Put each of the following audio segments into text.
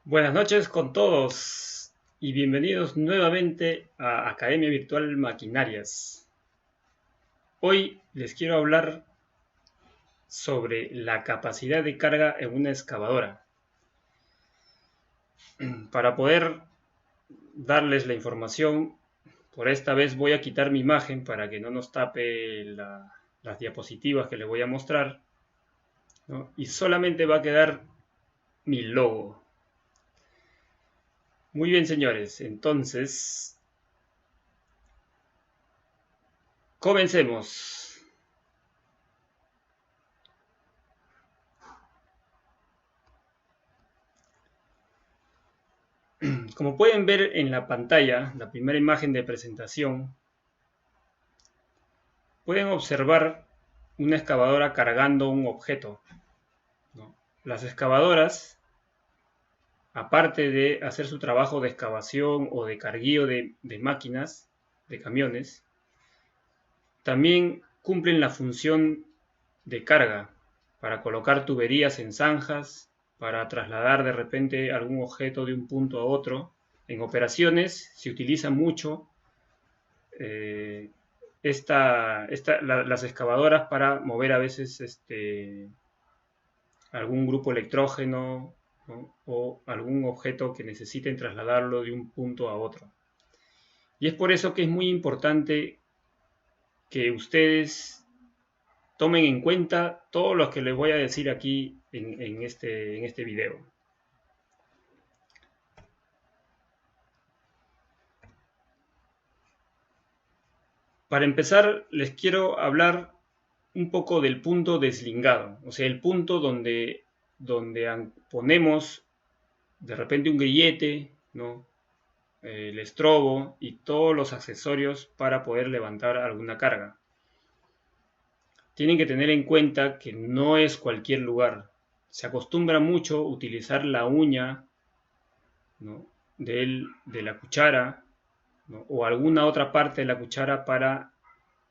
Buenas noches con todos y bienvenidos nuevamente a Academia Virtual Maquinarias. Hoy les quiero hablar sobre la capacidad de carga en una excavadora. Para poder darles la información, por esta vez voy a quitar mi imagen para que no nos tape las diapositivas que les voy a mostrar, ¿no? Y solamente va a quedar mi logo. Muy bien, señores, entonces comencemos. Como pueden ver en la pantalla, la primera imagen de presentación, pueden observar una excavadora cargando un objeto, ¿no? Las excavadoras, aparte de hacer su trabajo de excavación o de carguío de máquinas, de camiones, también cumplen la función de carga para colocar tuberías en zanjas, para trasladar de repente algún objeto de un punto a otro. En operaciones se utiliza mucho las excavadoras para mover a veces algún grupo electrógeno, ¿no? O algún objeto que necesiten trasladarlo de un punto a otro. Y es por eso que es muy importante que ustedes tomen en cuenta todo lo que les voy a decir aquí en este video. Para empezar, les quiero hablar un poco del punto deslingado, o sea, el punto donde ponemos de repente un grillete, ¿no? El estrobo y todos los accesorios para poder levantar alguna carga. Tienen que tener en cuenta que no es cualquier lugar. Se acostumbra mucho utilizar la uña, ¿no? de la cuchara, ¿no? O alguna otra parte de la cuchara para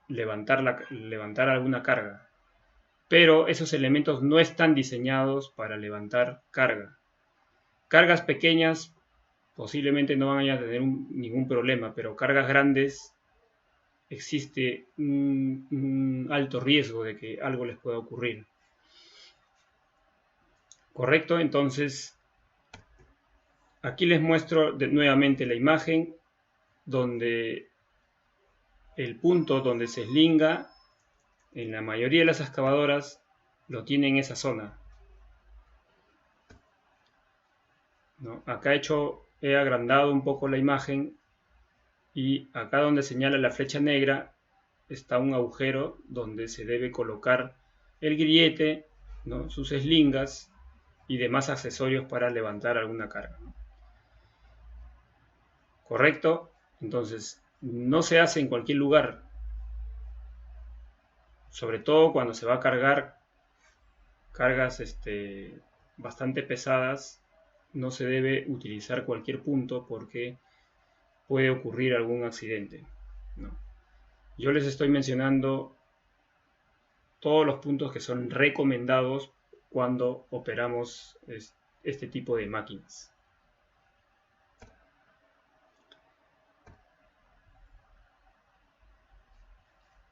levantar alguna carga. Pero esos elementos no están diseñados para levantar carga. Cargas pequeñas posiblemente no van a tener ningún problema, pero cargas grandes existe un alto riesgo de que algo les pueda ocurrir. ¿Correcto? Entonces, aquí les muestro nuevamente la imagen donde el punto donde se eslinga en la mayoría de las excavadoras lo tiene en esa zona, ¿no? Acá he agrandado un poco la imagen y acá donde señala la flecha negra está un agujero donde se debe colocar el grillete, ¿no? Sus eslingas y demás accesorios para levantar alguna carga, ¿no? ¿Correcto? Entonces, no se hace en cualquier lugar, sobre todo cuando se va a cargar cargas bastante pesadas. No se debe utilizar cualquier punto porque puede ocurrir algún accidente, ¿no? Yo les estoy mencionando todos los puntos que son recomendados cuando operamos este tipo de máquinas.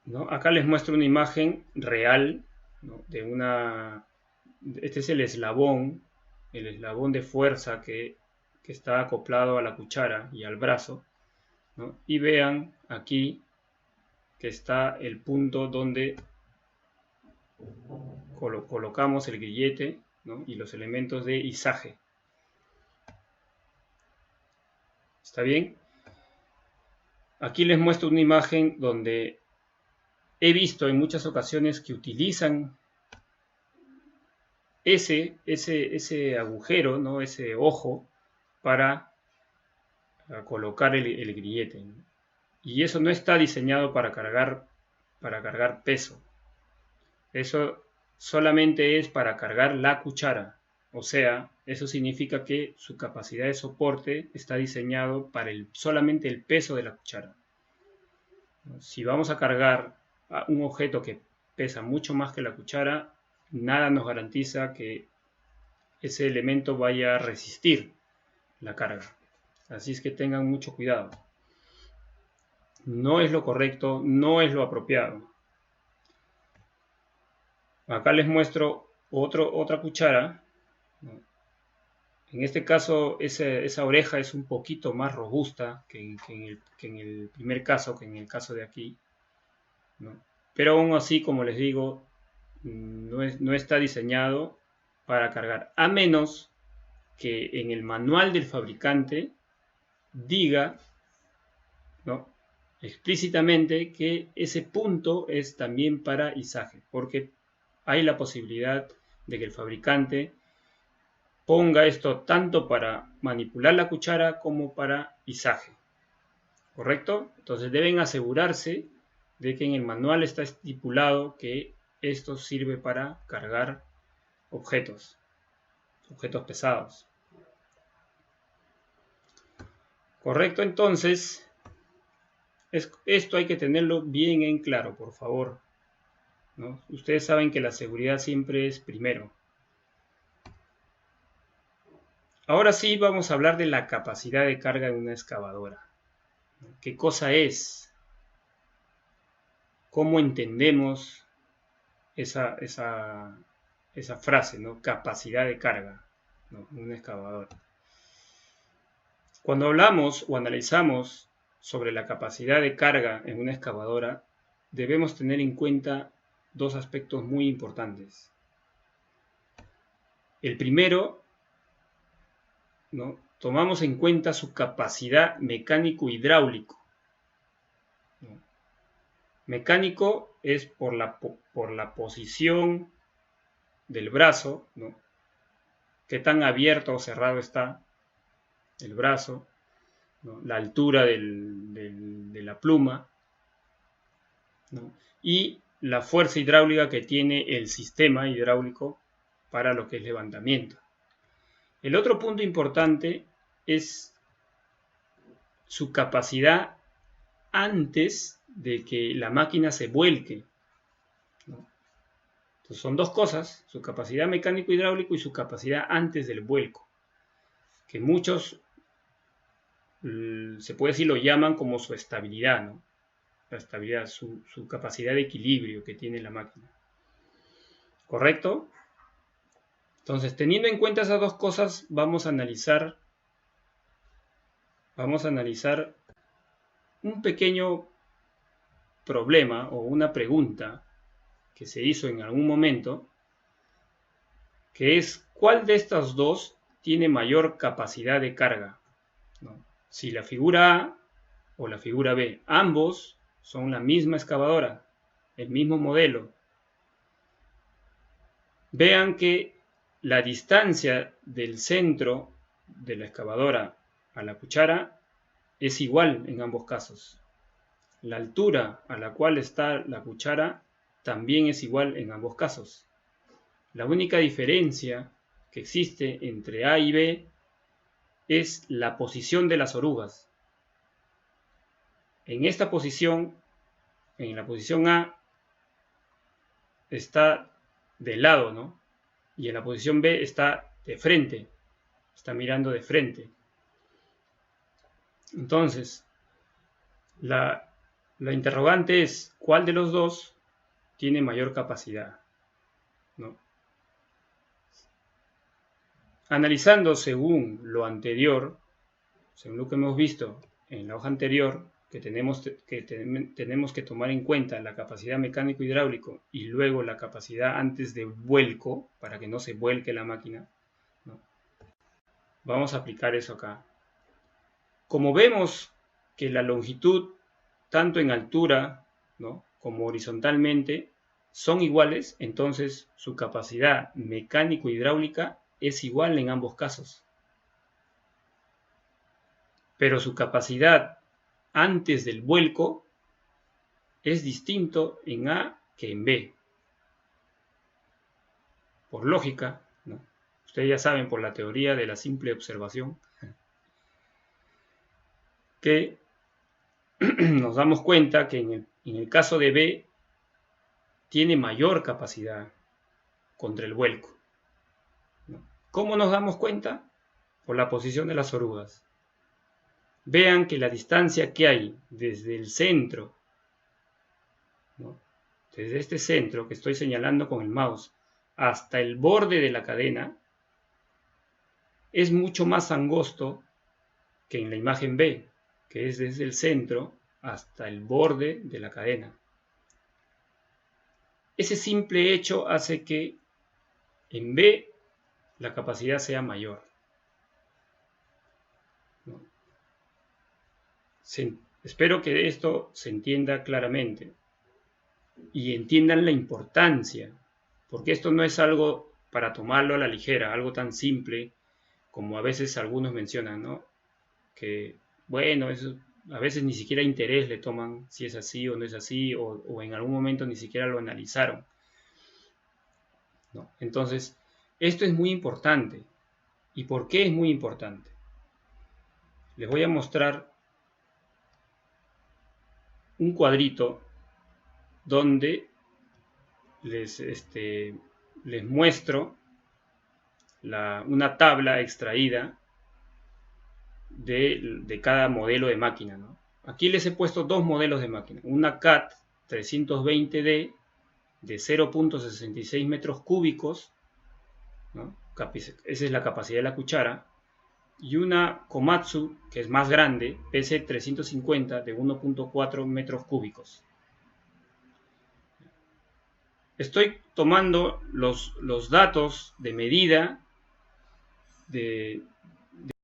¿No? Acá les muestro una imagen real, ¿no? Este es el eslabón de fuerza que está acoplado a la cuchara y al brazo, ¿no? Y vean aquí que está el punto donde colocamos el grillete, ¿no? Y los elementos de izaje. ¿Está bien? Aquí les muestro una imagen donde he visto en muchas ocasiones que utilizan ese agujero, ¿no? Ese ojo para colocar el grillete, ¿no? Y eso no está diseñado para cargar peso. Eso solamente es para cargar la cuchara. O sea, eso significa que su capacidad de soporte está diseñado para solamente el peso de la cuchara. Si vamos a cargar un objeto que pesa mucho más que la cuchara, nada nos garantiza que ese elemento vaya a resistir. la carga. Así es que tengan mucho cuidado. No es lo correcto, no es lo apropiado. Acá les muestro otra cuchara. En este caso, esa oreja es un poquito más robusta que en el primer caso, que en el caso de aquí, ¿no? Pero aún así, como les digo, no está diseñado para cargar, a menos que en el manual del fabricante diga, ¿no?, explícitamente que ese punto es también para izaje, porque hay la posibilidad de que el fabricante ponga esto tanto para manipular la cuchara como para izaje, ¿correcto? Entonces deben asegurarse de que en el manual está estipulado que esto sirve para cargar objetos pesados. ¿Correcto? Entonces, esto hay que tenerlo bien en claro, por favor, ¿no? Ustedes saben que la seguridad siempre es primero. Ahora sí vamos a hablar de la capacidad de carga de una excavadora. ¿Qué cosa es? ¿Cómo entendemos esa frase, ¿no? Capacidad de carga, ¿no?, en una excavadora. Cuando hablamos o analizamos sobre la capacidad de carga en una excavadora, debemos tener en cuenta dos aspectos muy importantes. El primero, ¿no?, tomamos en cuenta su capacidad mecánico-hidráulico, ¿no? Mecánico es por la posición del brazo, ¿no?, qué tan abierto o cerrado está el brazo, ¿no?, la altura de la pluma, ¿no?, y la fuerza hidráulica que tiene el sistema hidráulico para lo que es levantamiento. El otro punto importante es su capacidad antes de que la máquina se vuelque, ¿no? Entonces son dos cosas: su capacidad mecánico-hidráulico y su capacidad antes del vuelco, que muchos, se puede decir, lo llaman como su estabilidad, ¿no? La estabilidad, su capacidad de equilibrio que tiene la máquina. ¿Correcto? Entonces, teniendo en cuenta esas dos cosas, vamos a analizar un pequeño problema o una pregunta que se hizo en algún momento, que es: ¿cuál de estas dos tiene mayor capacidad de carga, ¿no? Si la figura A o la figura B. Ambos son la misma excavadora, el mismo modelo. Vean que la distancia del centro de la excavadora a la cuchara es igual en ambos casos. La altura a la cual está la cuchara también es igual en ambos casos. La única diferencia que existe entre A y B es la posición de las orugas. En esta posición, en la posición A, está de lado, ¿no? Y en la posición B está de frente, está mirando de frente. Entonces, la interrogante es: ¿cuál de los dos tiene mayor capacidad, ¿no? Analizando según lo anterior, según lo que hemos visto en la hoja anterior, que tenemos que tomar en cuenta la capacidad mecánico-hidráulico y luego la capacidad antes de vuelco, para que no se vuelque la máquina, ¿no? Vamos a aplicar eso acá. Como vemos que la longitud, tanto en altura, ¿no?, como horizontalmente, son iguales, entonces su capacidad mecánico-hidráulica es igual en ambos casos. Pero su capacidad antes del vuelco es distinto en A que en B. Por lógica, ¿no? Ustedes ya saben, por la teoría de la simple observación, que nos damos cuenta que en el caso de B tiene mayor capacidad contra el vuelco, ¿no? ¿Cómo nos damos cuenta? por la posición de las orugas. Vean que la distancia que hay desde el centro, ¿no?, desde este centro que estoy señalando con el mouse, hasta el borde de la cadena, es mucho más angosto que en la imagen B, que es desde el centro hasta el borde de la cadena. Ese simple hecho hace que en B la capacidad sea mayor, ¿no? Espero que esto se entienda claramente y entiendan la importancia, porque esto no es algo para tomarlo a la ligera, algo tan simple como a veces algunos mencionan, ¿no? Que, bueno, eso a veces ni siquiera interés le toman si es así o no es así, o en algún momento ni siquiera lo analizaron, ¿no? Entonces, esto es muy importante. ¿Y por qué es muy importante? Les voy a mostrar un cuadrito donde les muestro una tabla extraída de cada modelo de máquina, ¿no? Aquí les he puesto dos modelos de máquina. Una CAT 320D de 0.66 metros cúbicos, ¿no? Esa es la capacidad de la cuchara. Y una Komatsu, que es más grande, PC350 de 1.4 metros cúbicos. Estoy tomando los datos de medida de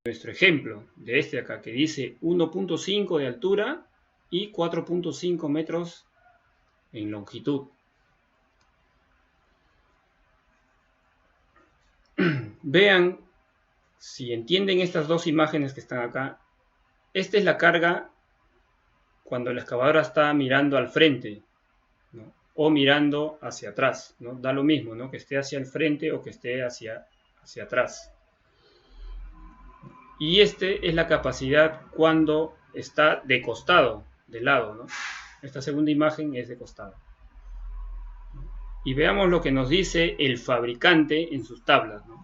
nuestro ejemplo, de este de acá, que dice 1.5 de altura y 4.5 metros en longitud. Vean, si entienden estas dos imágenes que están acá, esta es la carga cuando la excavadora está mirando al frente, ¿no?, o mirando hacia atrás, ¿no? Da lo mismo, ¿no?, que esté hacia el frente o que esté hacia atrás. Y este es la capacidad cuando está de costado, de lado, ¿no? Esta segunda imagen es de costado. Y veamos lo que nos dice el fabricante en sus tablas, ¿no?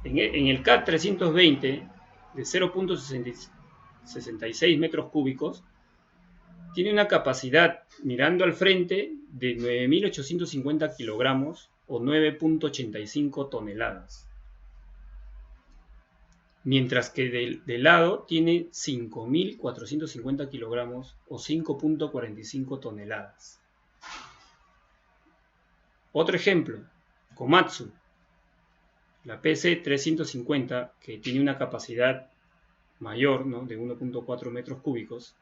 En el CAT 320 de 0.66 metros cúbicos tiene una capacidad mirando al frente de 9.850 kilogramos o 9.85 toneladas. Mientras que de lado tiene 5.450 kilogramos o 5.45 toneladas. Otro ejemplo, Komatsu, la PC350, que tiene una capacidad mayor, ¿no?, de 1.4 metros cúbicos.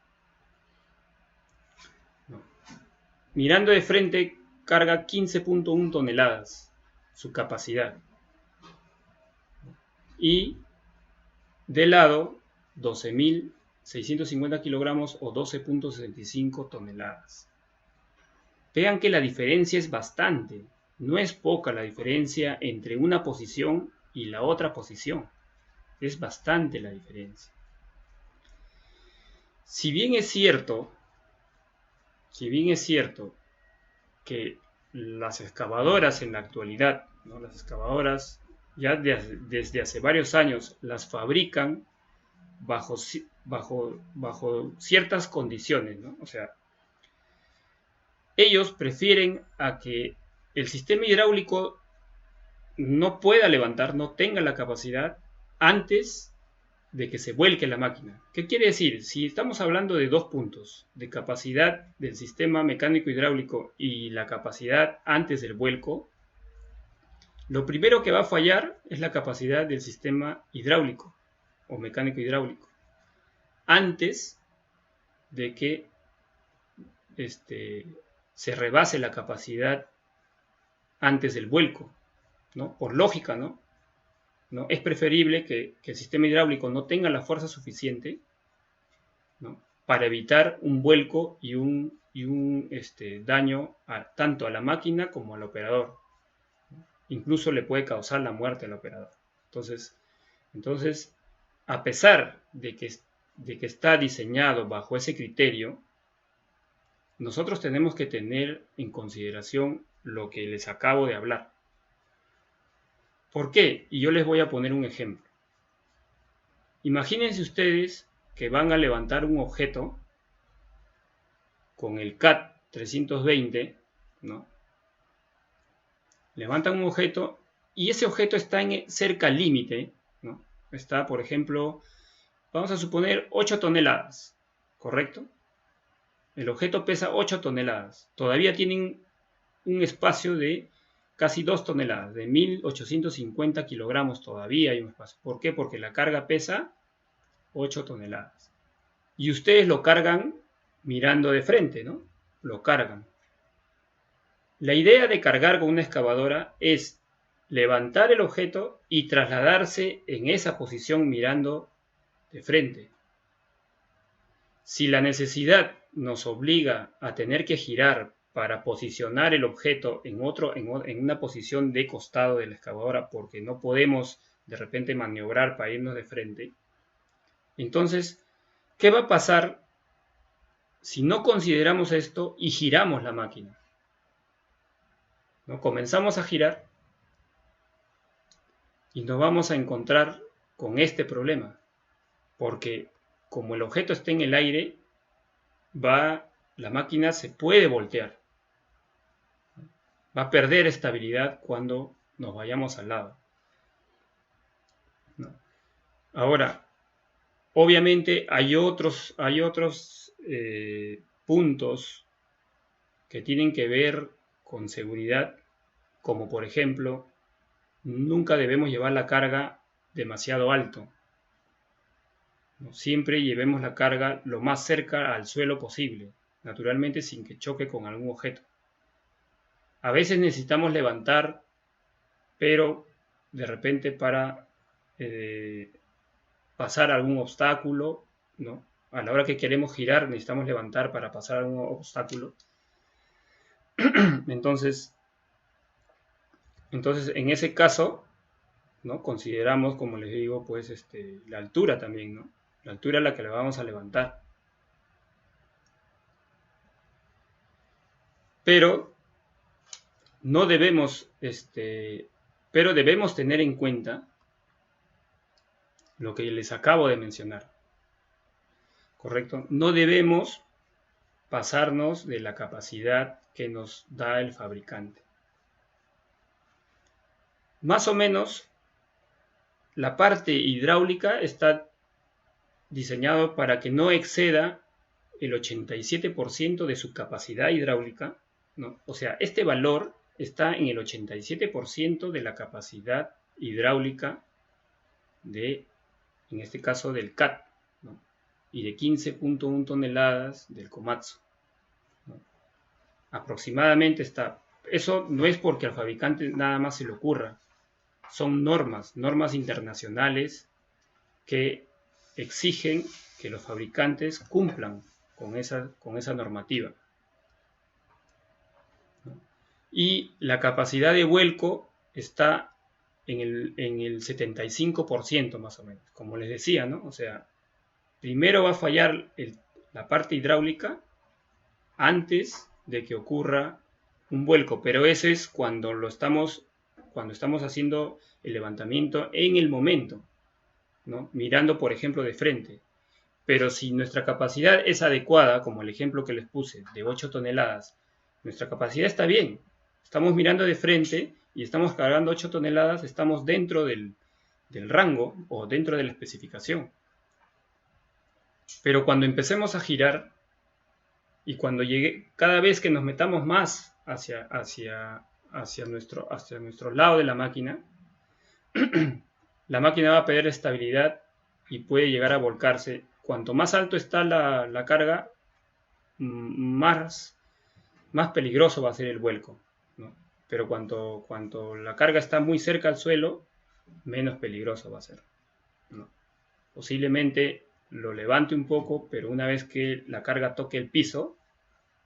¿No? Mirando de frente carga 15.1 toneladas, su capacidad. Y de lado, 12.650 kilogramos o 12.65 toneladas. Vean que la diferencia es bastante. No es poca la diferencia entre una posición y la otra posición. Es bastante la diferencia. Si bien es cierto que las excavadoras en la actualidad, ¿no?, las excavadoras ya desde hace varios años las fabrican bajo ciertas condiciones, ¿no? O sea, ellos prefieren a que el sistema hidráulico no pueda levantar, no tenga la capacidad antes de que se vuelque la máquina. ¿Qué quiere decir? Si estamos hablando de dos puntos, de capacidad del sistema mecánico hidráulico y la capacidad antes del vuelco, lo primero que va a fallar es la capacidad del sistema hidráulico o mecánico hidráulico, antes de que se rebase la capacidad antes del vuelco, ¿no? Por lógica, ¿no? Es preferible que el sistema hidráulico no tenga la fuerza suficiente, ¿no?, para evitar un vuelco y un daño tanto a la máquina como al operador. Incluso le puede causar la muerte al operador. Entonces, a pesar de que está diseñado bajo ese criterio, nosotros tenemos que tener en consideración lo que les acabo de hablar. ¿Por qué? Y yo les voy a poner un ejemplo. Imagínense ustedes que van a levantar un objeto con el CAT 320, ¿no? Levantan un objeto y ese objeto está cerca al límite, ¿no? Está, por ejemplo, vamos a suponer 8 toneladas, ¿correcto? El objeto pesa 8 toneladas. Todavía tienen un espacio de casi 2 toneladas, de 1850 kilogramos todavía hay un espacio. ¿Por qué? Porque la carga pesa 8 toneladas. Y ustedes lo cargan mirando de frente, ¿no? Lo cargan. La idea de cargar con una excavadora es levantar el objeto y trasladarse en esa posición mirando de frente. Si la necesidad nos obliga a tener que girar para posicionar el objeto en una posición de costado de la excavadora porque no podemos de repente maniobrar para irnos de frente, entonces, ¿qué va a pasar si no consideramos esto y giramos la máquina? ¿No? Comenzamos a girar y nos vamos a encontrar con este problema, porque como el objeto está en el aire, la máquina se puede voltear, va a perder estabilidad cuando nos vayamos al lado. ¿No? Ahora, obviamente hay otros puntos que tienen que ver con seguridad, como por ejemplo, nunca debemos llevar la carga demasiado alto. ¿No? Siempre llevemos la carga lo más cerca al suelo posible, naturalmente sin que choque con algún objeto. A veces necesitamos levantar, pero de repente para pasar algún obstáculo, ¿no? A la hora que queremos girar necesitamos levantar para pasar algún obstáculo. Entonces, en ese caso, ¿no? Consideramos, como les digo, pues la altura también, ¿no? La altura a la que le vamos a levantar. Pero no debemos, pero debemos tener en cuenta lo que les acabo de mencionar. ¿Correcto? No debemos pasarnos de la capacidad que nos da el fabricante. Más o menos, la parte hidráulica está diseñado para que no exceda el 87% de su capacidad hidráulica, ¿no? O sea, este valor está en el 87% de la capacidad hidráulica en este caso del CAT, ¿no? Y de 15.1 toneladas del Komatsu, ¿no? Aproximadamente está. Eso no es porque al fabricante nada más se le ocurra. Son normas internacionales que exigen que los fabricantes cumplan con esa normativa. Y la capacidad de vuelco está en el 75% más o menos, como les decía, ¿no? O sea, primero va a fallar la parte hidráulica antes de que ocurra un vuelco, pero eso es cuando estamos haciendo el levantamiento en el momento, ¿no? Mirando, por ejemplo, de frente. Pero si nuestra capacidad es adecuada, como el ejemplo que les puse, de 8 toneladas, nuestra capacidad está bien. Estamos mirando de frente y estamos cargando 8 toneladas, estamos dentro del rango o dentro de la especificación. Pero cuando empecemos a girar y cuando cada vez que nos metamos más hacia nuestro lado de la máquina va a perder estabilidad y puede llegar a volcarse. Cuanto más alto está la carga, más peligroso va a ser el vuelco, ¿no? Pero cuanto la carga está muy cerca al suelo, menos peligroso va a ser, ¿no? Posiblemente lo levante un poco, pero una vez que la carga toque el piso,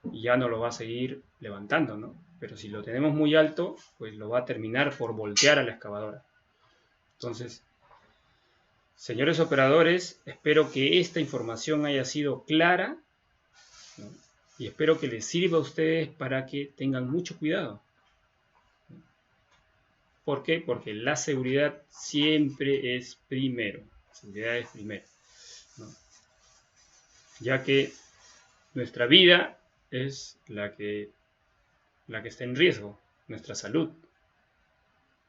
ya no lo va a seguir levantando, ¿no? Pero si lo tenemos muy alto, pues lo va a terminar por voltear a la excavadora. Entonces, señores operadores, espero que esta información haya sido clara, ¿no? Y espero que les sirva a ustedes para que tengan mucho cuidado. ¿Por qué? Porque la seguridad siempre es primero. seguridad es primero, ¿no? Ya que nuestra vida es la que está en riesgo, nuestra salud,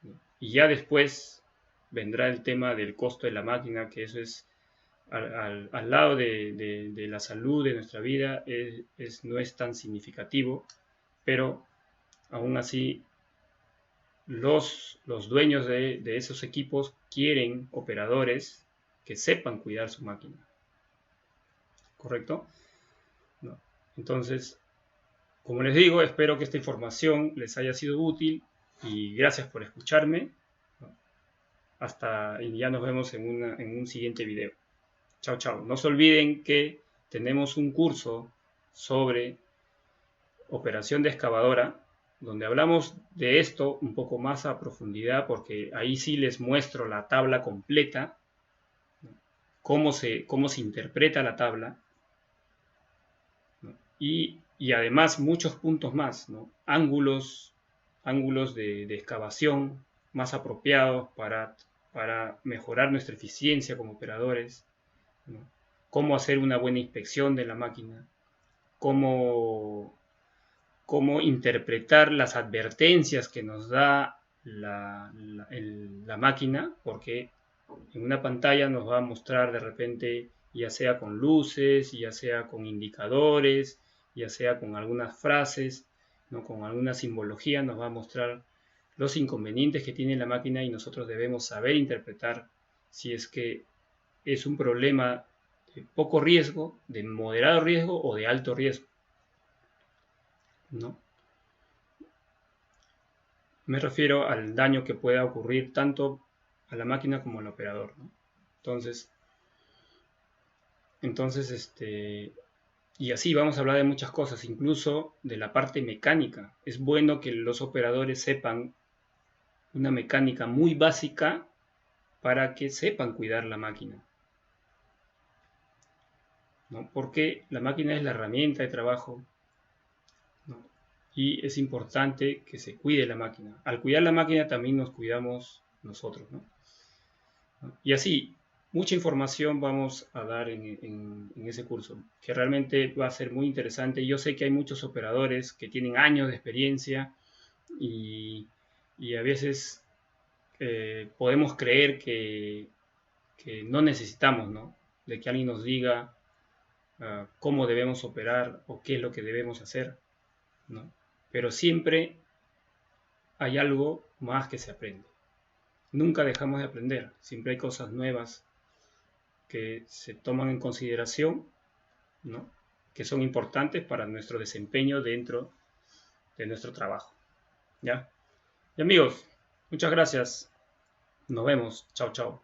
¿no? Y ya después vendrá el tema del costo de la máquina, que eso es al lado de la salud de nuestra vida, no es tan significativo, pero aún así los dueños de esos equipos quieren operadores que sepan cuidar su máquina, ¿correcto? ¿No? Entonces, como les digo, espero que esta información les haya sido útil y gracias por escucharme. Y ya nos vemos en un siguiente video. Chao, chao. No se olviden que tenemos un curso sobre operación de excavadora, donde hablamos de esto un poco más a profundidad, porque ahí sí les muestro la tabla completa, ¿no? cómo se interpreta la tabla, ¿no? Y además muchos puntos más, ¿no? Ángulos de excavación más apropiados para mejorar nuestra eficiencia como operadores, ¿no? Cómo hacer una buena inspección de la máquina, cómo interpretar las advertencias que nos da la máquina, porque en una pantalla nos va a mostrar de repente, ya sea con luces, ya sea con indicadores, ya sea con algunas frases, ¿no? Con alguna simbología, nos va a mostrar los inconvenientes que tiene la máquina y nosotros debemos saber interpretar si es que es un problema de poco riesgo, de moderado riesgo o de alto riesgo, ¿no? Me refiero al daño que pueda ocurrir tanto a la máquina como al operador, ¿no? Entonces, y así vamos a hablar de muchas cosas, incluso de la parte mecánica. Es bueno que los operadores sepan una mecánica muy básica para que sepan cuidar la máquina, ¿no? Porque la máquina es la herramienta de trabajo, ¿no? Y es importante que se cuide la máquina. Al cuidar la máquina también nos cuidamos nosotros, ¿no? Y así, mucha información vamos a dar en ese curso, que realmente va a ser muy interesante. Yo sé que hay muchos operadores que tienen años de experiencia y a veces podemos creer que no necesitamos, ¿no? De que alguien nos diga cómo debemos operar o qué es lo que debemos hacer, ¿no? Pero siempre hay algo más que se aprende. Nunca dejamos de aprender, siempre hay cosas nuevas que se toman en consideración, ¿no? Que son importantes para nuestro desempeño dentro de nuestro trabajo, ¿ya? Y amigos, muchas gracias. Nos vemos. Chao, chao.